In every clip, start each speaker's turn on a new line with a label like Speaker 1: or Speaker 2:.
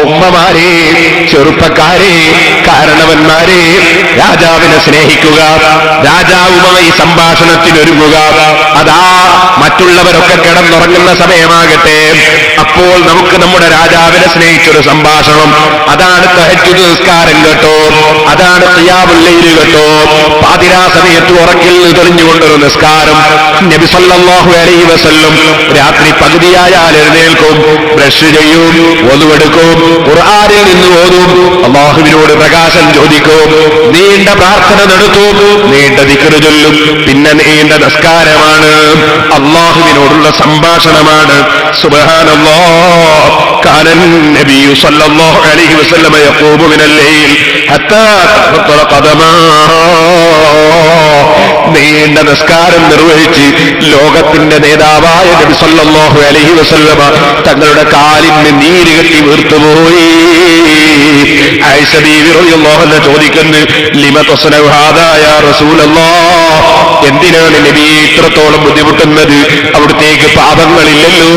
Speaker 1: ഉമ്മമാരെ, ചെറുപ്പക്കാരെ, കാരണവന്മാരെ, രാജാവിനെ സ്നേഹിക്കുക, രാജാവുമായി സംഭാഷണത്തിനൊരുങ്ങുക. അതാ മറ്റുള്ളവരൊക്കെ കിടന്നുറങ്ങുന്ന സമയമാകട്ടെ, അപ്പോൾ നമുക്ക് നമ്മുടെ രാജാവിനെ സ്നേഹിച്ചൊരു സംഭാഷണം. അതാണ് തഹജ്ജുദ് നിസ്കാരം കേട്ടോ, അതാണ് ഖിയാമുൽ ലൈൽ കേട്ടോ, പാതിരാ സമയത്ത് ഉറക്കിൽ തെളിഞ്ഞുകൊണ്ടൊരു നിസ്കാരം. നബി സല്ലല്ലാഹു അലൈഹി വസല്ലം രാത്രി പകുതിയായാൽ എഴുന്നേൽക്കും, ബ്രഷ് ചെയ്യും, ഒതുവെടുക്കും, ഖുർആനിൽ നിന്ന് ഓതും, അല്ലാഹുവിനോട് പ്രകാശം ചോദിക്കും, നീണ്ട പ്രാർത്ഥന നടത്തും, നീണ്ട ദിക്ർ ചൊല്ലും, പിന്നെ നീണ്ട നിസ്കാരമാണ്, അല്ലാഹുവിനോടുള്ള സംഭാഷണമാണ്. സുബ്ഹാനല്ലാഹ്. കാനൻ നബിയു സല്ലല്ലാഹു അലൈഹി വസല്ലം യഖൂമു മിനൽ ലൈൽ ഹത്താ തഖത്തറ ഖദമാ. നീണ്ട നിസ്കാരം നിർവഹിച്ച് ലോകത്തിന്റെ നേതാവായ നബി സല്ലല്ലാഹു അലൈഹി വസല്ലമ തങ്ങളുടെ കാലിന് നീര് കെട്ടി വീർത്തുപോയി. ആയിഷ ബീവി റളിയല്ലാഹു അൻഹ ചോദിക്കുന്നു, ലിമ തസ്നഉ ഹാദാ യാ റസൂലല്ലാഹ്, എന്തിനാണ് നബി ഇത്രത്തോളം ബുദ്ധിമുട്ടുന്നത്? അവിടുത്തേക്ക് പാപങ്ങളില്ലല്ലോ,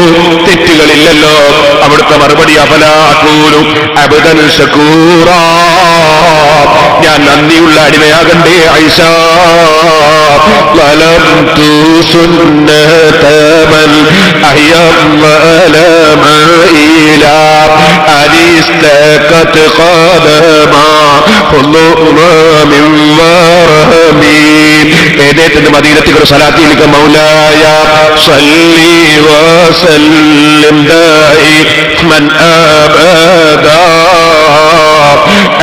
Speaker 1: തെറ്റുകളില്ലല്ലോ. അവിടുത്തെ മറുപടി, അഫലാ അകൂനു അബ്ദൻ ശകൂറാ, ഞാൻ നന്ദിയുള്ള അടിമയാകണ്ടേ ആയിഷ. ظلمت سنة من أحيا الظلم إلى أن استكت قدما حلم من ورمي. ഏതേത്തിന്റെ മദീനത്തിലേക്ക് സ്വലാത്തിലേക്ക് മൗലായ സല്ലി വസല്ലിം ദായിമൻ അബദാ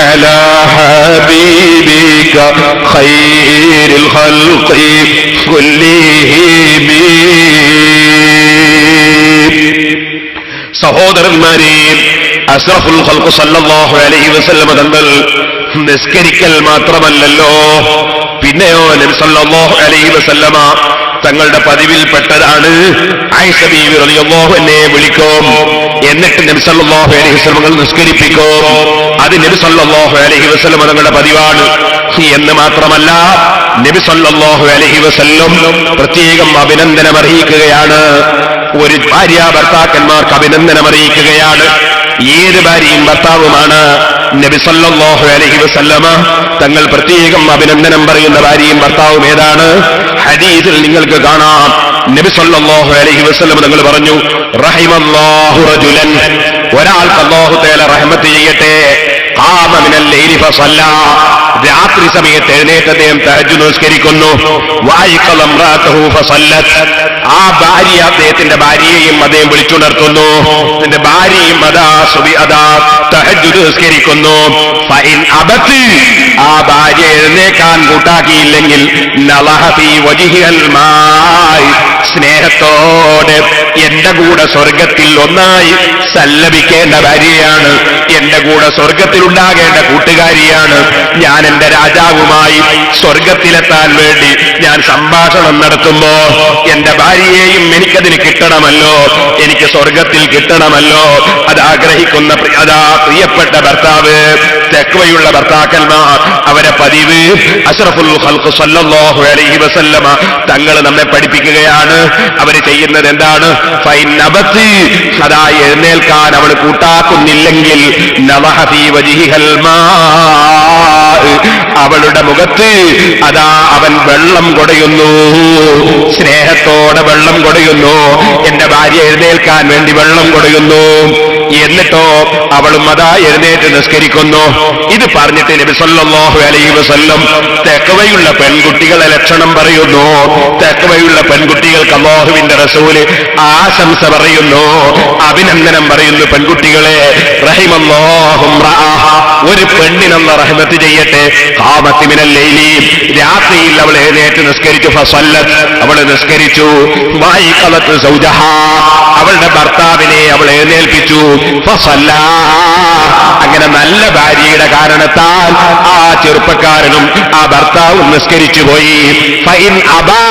Speaker 1: അലാ ഹബീബിക ഖൈറിൽ ഖൽഖി കുല്ലിഹിം. സഹോദരന്മാരെ, അഷ്റഫുൽ ഖൽഖ് സല്ലല്ലാഹു അലൈഹി വസല്ലം തങ്ങൾ നിസ്കരിക്കൽ മാത്രമല്ലല്ലോ, പിന്നെയോ നബി സല്ലല്ലാഹു അലൈഹി വസല്ലമ തങ്ങളുടെ പതിവിൽപ്പെട്ടതാണ് ആയിഷ ബീവി റളിയല്ലാഹു അൻഹയെ വിളിക്കും, എന്നിട്ട് നബി സല്ലല്ലാഹു അലൈഹി വസല്ലം നിസ്കരിപ്പിക്കും. അത് നബി സല്ലല്ലാഹു അലൈഹി വസല്ലം തങ്ങളുടെ പതിവാണ്. എന്ന് മാത്രമല്ല, നബി സല്ലല്ലാഹു അലൈഹി വസല്ലം പ്രത്യേകം അഭിനന്ദനം അറിയിക്കുകയാണ്. ഒരു ഭാര്യ ഭർത്താക്കന്മാർക്ക് അഭിനന്ദനം അറിയിക്കുകയാണ്. ഏത് ഭാര്യയും ഭർത്താവുമാണ്. നബി സല്ലല്ലാഹു അലൈഹി വസല്ലമ തങ്ങൾ പ്രത്യേകം അഭിനന്ദനം പറയുന്ന ഭാര്യയും ഭർത്താവും ഏതാണ്? ഹദീസിൽ നിങ്ങൾക്ക് കാണാം, നബി സല്ലല്ലാഹു അലൈഹി വസല്ലം തങ്ങൾ പറഞ്ഞു, റഹിമല്ലാഹു റജുലൻ, ഒരാൾക്ക് അല്ലാഹു തആല റഹ്മത്ത് ചെയ്യട്ടെ, ഖാമ മിനൽ ലൈലി ഫസല്ലാ, രാത്രി സമയത്ത് എഴുന്നേറ്റ് അദ്ദേഹം തഹജ്ജുദ് നിസ്കരിക്കുന്നു, വഅയ്ഖള ഇംറാഅതഹു ഫസല്ലത്, ആ ഭാര്യ അദ്ദേഹത്തിന്റെ ഭാര്യയെയും അദ്ദേഹം വിളിച്ചുണർത്തുന്നു, അതിന്റെ ഭാര്യയും അതാ തഹജ്ജുദ് നിസ്കരിക്കുന്നു. ഫഇൻ അബത്, ആ ഭാര്യ എഴുന്നേക്കാൻ കൂട്ടാക്കിയില്ലെങ്കിൽ നളഹ ഫീ വജ്ഹിൽ മായി, സ്നേഹത്തോടെ എന്റെ കൂടെ സ്വർഗത്തിൽ ഒന്നായി സല്ലപിക്കേണ്ട ഭാര്യയാണ്, എന്റെ കൂടെ സ്വർഗത്തിൽ ഉണ്ടാകേണ്ട കൂട്ടുകാരിയാണ്. ഞാൻ എന്റെ രാജാവുമായി സ്വർഗത്തിലെത്താൻ വേണ്ടി ഞാൻ സംഭാഷണം നടത്തുമ്പോ എന്റെ ഭാര്യയെയും എനിക്കതിന് കിട്ടണമല്ലോ, എനിക്ക് സ്വർഗത്തിൽ കിട്ടണമല്ലോ. അത് ആഗ്രഹിക്കുന്ന പ്രിയപ്പെട്ട ഭർത്താവ്, തഖ്വയുള്ള ഭർത്താക്കന്മാർ, അവരെ പതിവ് അഷ്റഫുൽ ഖൽഖ് സല്ലല്ലാഹു അലൈഹി വസല്ലമ തങ്ങൾ നമ്മെ പഠിപ്പിക്കുകയാണ്. അവര് ചെയ്യുന്നത് എന്താണ്? ഫൈൻ അബത്, അതാ എഴുന്നേൽക്കാൻ അവൾ കൂട്ടാക്കുന്നില്ലെങ്കിൽ നളഹ ഫീ വജ്ഹിൽ മാ, അവളുടെ മുഖത്ത് അതാ അവൻ വെള്ളം കൊടയുന്നു, സ്നേഹത്തോടെ വെള്ളം കൊടയുന്നു. എന്റെ ഭാര്യ എഴുന്നേൽക്കാൻ വേണ്ടി വെള്ളം കൊടയുന്നു. എന്നിട്ടോ അവളും അതാ എഴുന്നേറ്റ് നിസ്കരിക്കുന്നു. ഇത് പറഞ്ഞിട്ട് നബി സല്ലല്ലാഹു അലൈഹി വസല്ലം തഖ്വയുള്ള പെൺകുട്ടികളെ ലക്ഷണം പറയുന്നു. തഖ്വയുള്ള പെൺകുട്ടികൾക്ക് അല്ലാഹുവിന്റെ റസൂല് ആശംസ പറയുന്നു, അഭിനന്ദനം പറയുന്നു. പെൺകുട്ടികളെ, റഹിമല്ലാഹു ഇംറഅഹ, ഒരു പെണ്ണിനല്ല റഹ്മത്ത് ചെയ്യട്ടെ, ഖാമത്ത് മിനൽ ലൈലി, രാത്രിയിൽ അവൾ എഴുന്നേറ്റ് നിസ്കരിച്ചു, ഫസല്ലത്, അവൾ നിസ്കരിച്ചു, വഅയ്ഖളത് സൗജഹ, അവളുടെ ഭർത്താവിനെ അവൾ എഴുന്നേൽപ്പിച്ചു, ഫസല്ലാ, അങ്ങനെ നല്ല ഭാര്യയുടെ കാരണത്താൽ ആ ചെറുപ്പക്കാരനും ആ ഭർത്താവും നിസ്കരിച്ചു പോയി. ഫൈൻ അബാ,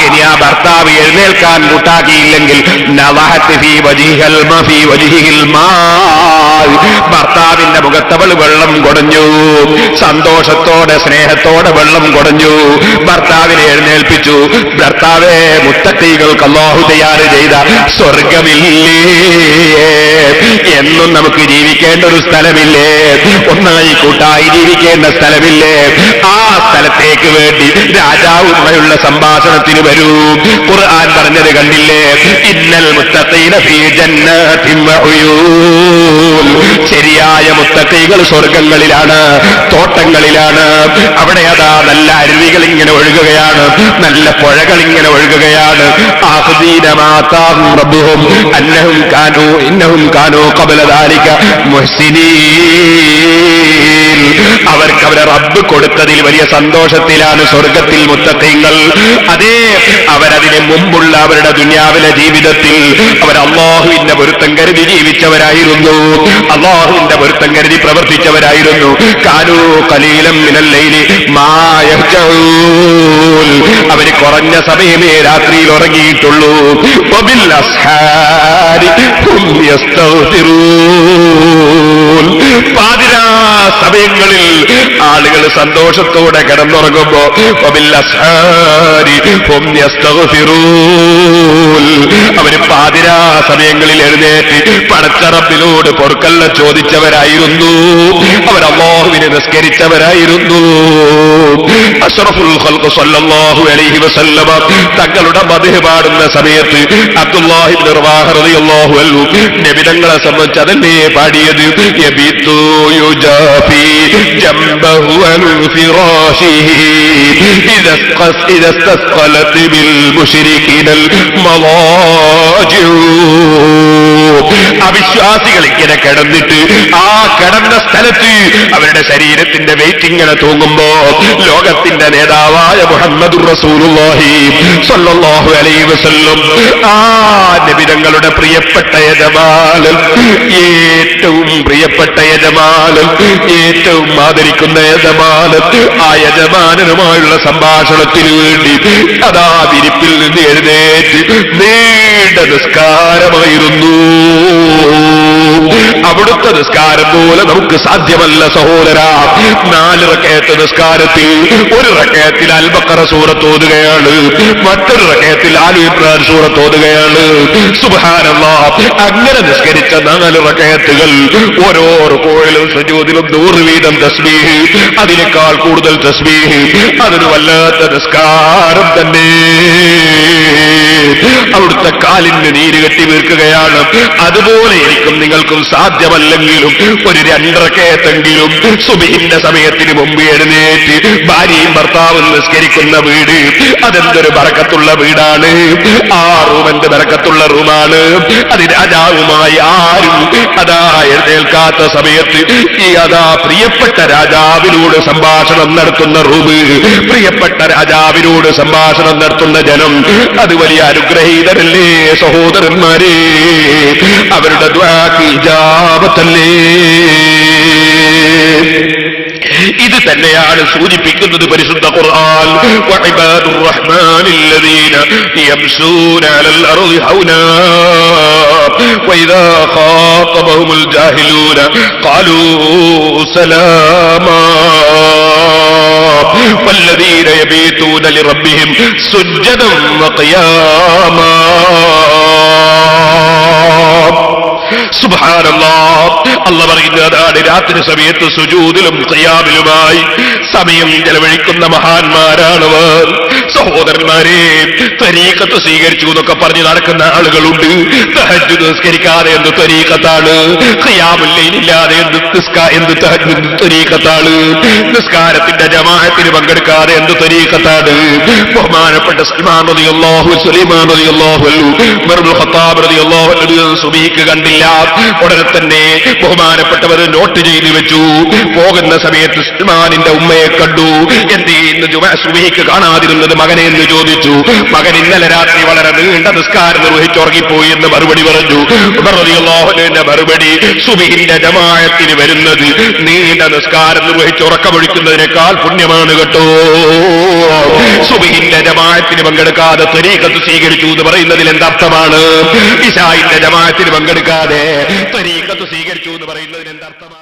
Speaker 1: ഇനി ആ ഭർത്താവ് എഴുന്നേൽക്കാൻ കൂട്ടാക്കിയില്ലെങ്കിൽ നളഹത് ഫീ വജ്ഹിൽ മാ, ഭർത്താവിന്റെ മുഖത്തവൾ വെള്ളം കൊടഞ്ഞു, സന്തോഷത്തോടെ സ്നേഹത്തോടെ വെള്ളം കൊടഞ്ഞു, ഭർത്താവിനെ എഴുന്നേൽപ്പിച്ചു. ഭർത്താവെ, മുത്തഖീകൾക്ക് അല്ലാഹു തയ്യാറ് ചെയ്ത സ്വർഗമില്ലേ എന്നും നമുക്ക് ജീവിക്കേണ്ട ഒരു സ്ഥലമില്ലേ? ഒന്നായി കൂട്ടായി ജീവിക്കേണ്ട സ്ഥലമില്ലേ? ആ സ്ഥലത്തേക്ക് വേണ്ടി രാജാവുമായുള്ള സംഭാഷണത്തിന് വരൂ. ഖുർആൻ പറഞ്ഞത് കണ്ടില്ലേ? ഇന്നൽ മുത്തഖീന ഫീ ജന്നാതിൻ വഉയൂൻ. ശരിയായ മുത്തഖീകൾ സ്വർഗ്ഗങ്ങളിലാണ്, തോട്ടങ്ങളിലാണ്. അവിടെ അതാ നല്ല അരുവികൾ ഇങ്ങനെ ഒഴുകുകയാണ്, നല്ല പുഴകൾ ഇങ്ങനെ ഒഴുകുകയാണ്. ആഖദീന മാ ആതാഹും റബ്ബുഹും ഇന്നഹും കാനൂ ഖബല ദാലിക മുഹ്സിനീൻ. അവർക്ക് അവരെ റബ്ബ് കൊടുത്തതിൽ വലിയ സന്തോഷത്തിലാണ് സ്വർഗത്തിൽ മുത്തഖീങ്ങൾ. അതേ, അവരതിന് മുമ്പുള്ള അവരുടെ ദുനിയാവിലെ ജീവിതത്തിൽ അവർ അല്ലാഹുവിന്റെ പൊരുത്തം കരുതി ജീവിച്ചവരായിരുന്നു, അല്ലാഹുവിന്റെ പൊരുത്തം കരുതി പ്രവർത്തിച്ചവരായിരുന്നു. കാനൂ ഖലീലൻ മിനൽ ലൈലി മാ യഹ്ജഊൻ. അവർ കുറഞ്ഞ സമയമേ രാത്രിയിൽ ഉറങ്ങിയിട്ടുള്ളൂ. വബിൽ അസ്ഹാരി ഹും യസ്തഗ്ഫിറൂൻ. പാതിരാ സമയങ്ങളിൽ ആളുകൾ സന്തോഷത്തോടെ കിടന്നുറങ്ങുമ്പോ വബിൽ അസ്ഹാരി ഹും യസ്തഗ്ഫിറൂൻ. അവര് പാതിരാ സമയങ്ങളിൽ എഴുന്നേറ്റ് പടച്ച റബ്ബിനോട് പൊറുക്കല്ല ചോദിച്ചവരായിരുന്നു. അവർ അല്ലാഹുവിനെ നിസ്കരിച്ചവരായിരുന്നു. അഷ്റഫുൽ ഖൽഖ് സല്ലല്ലാഹു അലൈഹി വസല്ലമ തങ്ങളുടെ മദ്ഹ് പാടുന്ന സമയത്ത് അബ്ദുല്ലാഹി ഇബ്നു റവാഹ റളിയല്ലാഹു അൻഹു നബി തങ്ങളെ സംബന്ധിച്ച് അതല്ലേ പാടിയത്? യബിതു യുജാഫി ജംബഹു അൻ ഫിറാശിഹി ഇദസ്തസ്ഖലത് ബിൽ മുശ്രികീനൽ മളാജിഉ. അവിശ്വാസികൾ ഇങ്ങനെ കിടന്നിട്ട് ആ കിടന്ന സ്ഥലത്ത് അവരുടെ ശരീരത്തിന്റെ വെയിറ്റ് ഇങ്ങനെ തൂങ്ങുമ്പോ ലോകത്തിന്റെ നേതാവായ മുഹമ്മദുർ റസൂലുള്ളാഹി സ്വല്ലല്ലാഹു അലൈഹി വസല്ലം ആ നബി തങ്ങളുടെ പ്രിയപ്പെട്ട യജമാനൻ, ഏറ്റവും പ്രിയപ്പെട്ട യജമാനൻ, ഏറ്റവും ആദരിക്കുന്ന യജമാനൻ, ആ യജമാനനുമായുള്ള സംഭാഷണത്തിന് വേണ്ടി അതാ വിരിപ്പിൽ നിന്ന് എഴുന്നേറ്റ് നീണ്ട നിസ്കാരമായിരുന്നു. അവിടുത്തെ നിസ്കാരം പോലെ നമുക്ക് സാധ്യമല്ല സഹോദര. 4 റക്അത്ത് നിസ്കാരത്തിൽ ഒരു റക്അത്തിൽ അൽ ബഖറ സൂറത്ത് ഓതുകയാണ്, മറ്റൊരു റക്അത്തിൽ ആലു ഇംറാൻ സൂറത്ത് ഓതുകയാണ്. സുബ്ഹാനല്ലാഹ്. അങ്ങനെ നിസ്കരിച്ച 4 റക്അത്തുകൾ ഓരോ റുകൂഇലും സുജൂദിലും 100 വീതം തസ്ബീഹ്, അതിനേക്കാൾ കൂടുതൽ തസ്ബീഹ്. അതൊരു വല്ലാത്ത നിസ്കാരം തന്നെ. അവിടുത്തെ കാലിന് നീര് കെട്ടി വീർക്കുകയാണ്. അതുപോലെ എനിക്കും നിങ്ങൾക്കും സാധ്യമല്ലെങ്കിലും ഒരു 2 റക്അത്തെങ്കിലും സുബ്ഹിന്റെ സമയത്തിന് മുമ്പ് എഴുന്നേറ്റ് ഭാര്യയും ഭർത്താവും നിസ്കരിക്കുന്ന വീട് അതെന്തൊരു ബറക്കത്തുള്ള വീടാണ്. ആ റൂം എന്ത് ബറക്കത്തുള്ള റൂമാണ്. അത് രാജാവുമായി ആരും അതാ എഴുന്നേൽക്കാത്ത സമയത്ത് ഈ അതാ പ്രിയപ്പെട്ട രാജാവിനോട് സംഭാഷണം നടത്തുന്ന റൂം, പ്രിയപ്പെട്ട രാജാവിനോട് സംഭാഷണം നടത്തുന്ന ജനം, അത് വലിയ അനുഗ്രഹീതരല്ലേ സഹോദരന്മാരെ. അവരുടെ ദുആക്ക് ഇജാബത്തല്ലേ. ഇത് തന്നെയാണ് സൂചിപ്പിക്കുന്നത് പരിശുദ്ധ ഖുർആൻ. വഇബാദുർ റഹ്മാനില്ലദീന യംശൂന അലൽ അർളി ഹൗനാ വഇദാ ഖാതബഹുമുൽ ജാഹിലൂന ഖാലൂ സലാമാ വല്ലദീന യബീതൂന ലിറബ്ബിഹിം സുജ്ജദൻ വഖിയാമാ. സുബ്ഹാനല്ലാഹ്. അല്ലാഹു പറയുന്നതാണ് രാത്രി സമയത്ത് സുജൂദിലും ഖിയാമിലുമായി സമയം ചെലവഴിക്കുന്ന മഹാന്മാരാണവർ. സഹോദരന്മാരെ, തരീഖത്ത് സ്വീകരിച്ചു എന്നൊക്കെ പറഞ്ഞ് നടക്കുന്ന ആളുകളുണ്ട്. തഹജ്ജുദ് നിസ്കരിക്കാതെ എന്ത് തരീഖത്താണ്? ഖിയാമുൽ ലൈലില്ലാതെ എന്ത് തഹജ്ജുദ് തരീഖത്താണ്? നിസ്കാരത്തിന്റെ ജമാഅത്തിന് പങ്കെടുക്കാതെ എന്ത് തരീഖത്താണ്? ബഹുമാനപ്പെട്ട സുലൈമാൻ റളിയല്ലാഹു അൻഹു ഉമറുൽ ഖത്താബ് റളിയല്ലാഹു അൻഹു സുബഹിക്ക് കണ്ടില്ല. ഉടനെ തന്നെ ബഹുമാനപ്പെട്ടവർ നോട്ട് ചെയ്തു വെച്ചു. പോകുന്ന സമയത്ത് സുലൈമാനിന്റെ ഉമ്മയെ കണ്ടു. എന്തേ ഇന്ന് സുബഹിക്ക് കാണാതിരുന്നത് മകനെ എന്ന് ചോദിച്ചു. മകൻ ഇന്നലെ രാത്രി വളരെ നീണ്ട നിസ്കാരം നിർവഹിച്ചുറങ്ങിപ്പോയി എന്ന് മറുപടി പറഞ്ഞു. ഉമർ റളിയല്ലാഹു അൻഹുവിന്റെ മറുപടി, സുബഹിന്റെ ജമാഅത്തിന് വരുന്നത് നീണ്ട നിസ്കാരം നിർവഹിച്ചുറക്കമൊഴിക്കുന്നതിനേക്കാൾ പുണ്യമാണ് കേട്ടോ. സുബഹിന്റെ ജമാഅത്തിന് പങ്കെടുക്കാതെ തരീഖത്ത് സ്വീകരിച്ചു എന്ന് പറയുന്നതിൽ എന്തർത്ഥമാണ്? ഇശാഇന്റെ ജമാഅത്തിന് പങ്കെടുക്കാതെ തരീഖത്ത് സ്വീകരിച്ചു എന്ന് പറയുന്നതിന് എന്തർത്ഥമാണ്?